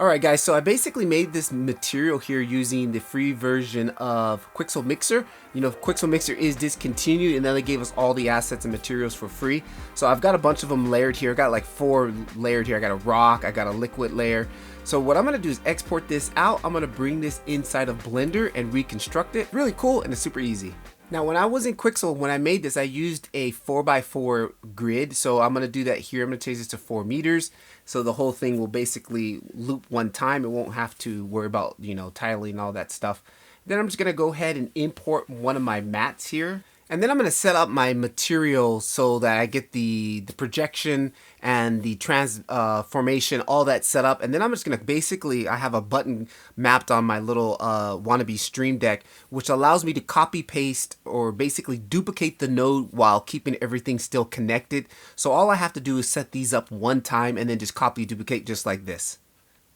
Alright guys, so I basically made this material here using the free version of Quixel Mixer. You know, Quixel Mixer is discontinued and then they gave us all the assets and materials for free. So I've got a bunch of them layered here. I got like 4 layered here. I got a rock, I got a liquid layer. So what I'm going to do is export this out. I'm going to bring this inside of Blender and reconstruct it. Really cool and it's super easy. Now when I was in Quixel, when I made this, I used a 4x4 grid. So I'm going to do that here. I'm going to change this to 4 meters. So the whole thing will basically loop one time. It won't have to worry about, you know, tiling and all that stuff. Then I'm just going to go ahead and import one of my mats here. And then I'm going to set up my material so that I get the projection and the transformation, all that set up. And then I'm just going to basically, I have a button mapped on my little wannabe Stream Deck, which allows me to copy paste or basically duplicate the node while keeping everything still connected. So all I have to do is set these up one time and then just copy duplicate just like this.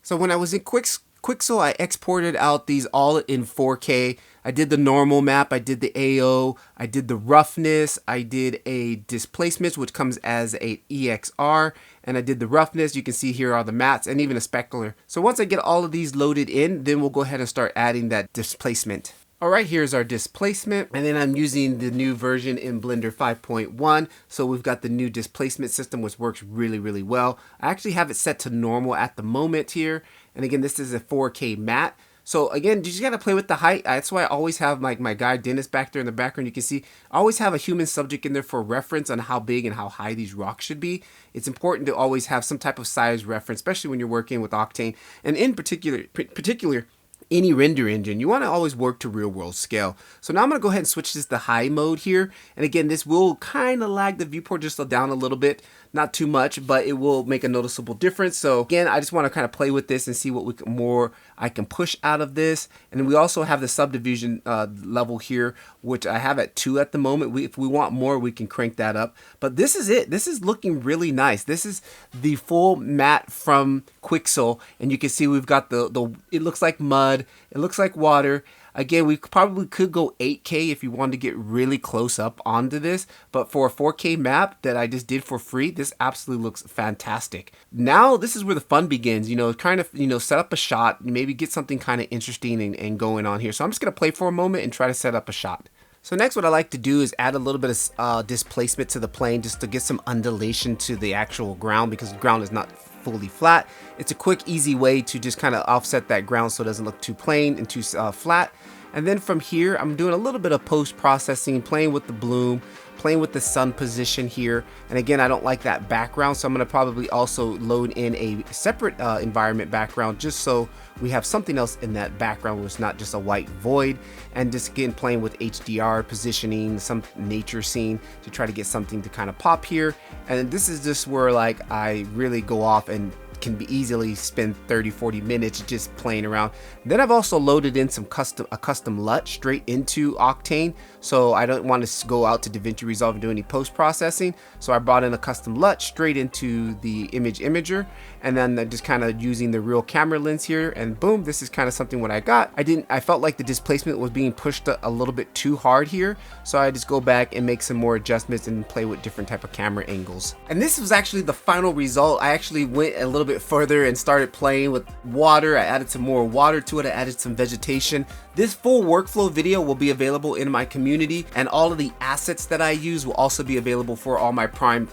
So when I was in Quixel, I exported out these all in 4K. I did the normal map, I did the AO, I did the roughness, I did a displacement, which comes as a EXR, and I did the roughness. You can see here are the mats and even a specular. So once I get all of these loaded in, then we'll go ahead and start adding that displacement. Alright, here's our displacement, and then I'm using the new version in Blender 5.1. So we've got the new displacement system, which works really well. I actually have it set to normal at the moment here. And again, this is a 4K matte. So again, you just gotta play with the height. That's why I always have like my guy Dennis back there in the background. You can see I always have a human subject in there for reference on how big and how high these rocks should be. It's important to always have some type of size reference, especially when you're working with Octane. And in particular any render engine, you want to always work to real world scale. So now I'm going to go ahead and switch this to high mode here. And again, this will kind of lag the viewport just down a little bit, not too much, but it will make a noticeable difference. So again, I just want to kind of play with this and see what more I can push out of this. And then we also have the subdivision level here, which I have at 2 at the moment. If we want more, we can crank that up. But this is it. This is looking really nice. This is the full matte from Quixel, and you can see we've got it looks like mud, it looks like water. Again, we probably could go 8K if you wanted to get really close up onto this, but for a 4K map that I just did for free, this absolutely looks fantastic. Now this is where the fun begins, you know, kind of, you know, set up a shot, maybe get something kind of interesting and going on here. So I'm just gonna play for a moment and try to set up a shot. So next what I like to do is add a little bit of displacement to the plane just to get some undulation to the actual ground, because the ground is not fully flat. It's a quick, easy way to just kind of offset that ground so it doesn't look too plain and too flat. And then from here, I'm doing a little bit of post-processing, playing with the bloom, playing with the sun position here. And again, I don't like that background, so I'm going to probably also load in a separate environment background just so we have something else in that background where it's not just a white void. And just again, playing with HDR positioning, some nature scene to try to get something to kind of pop here. And this is just where like I really go off and can be easily spend 30-40 minutes just playing around. Then I've also loaded in some custom LUT straight into Octane, so I don't want to go out to DaVinci Resolve and do any post-processing. So I brought in a custom LUT straight into the image imager, and then I'm just kind of using the real camera lens here, and boom, this is kind of something what I got. I felt like the displacement was being pushed a little bit too hard here, so I just go back and make some more adjustments and play with different type of camera angles. And this was actually the final result. I actually went a little bit further and started playing with water. I added some more water to it. I added some vegetation. This full workflow video will be available in my community, and all of the assets that I use will also be available for all my Prime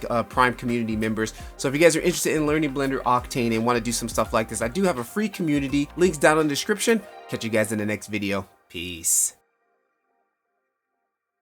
community members. So if you guys are interested in learning Blender Octane and want to do some stuff like this, I do have a free community. Links down in the description. Catch you guys in the next video. Peace.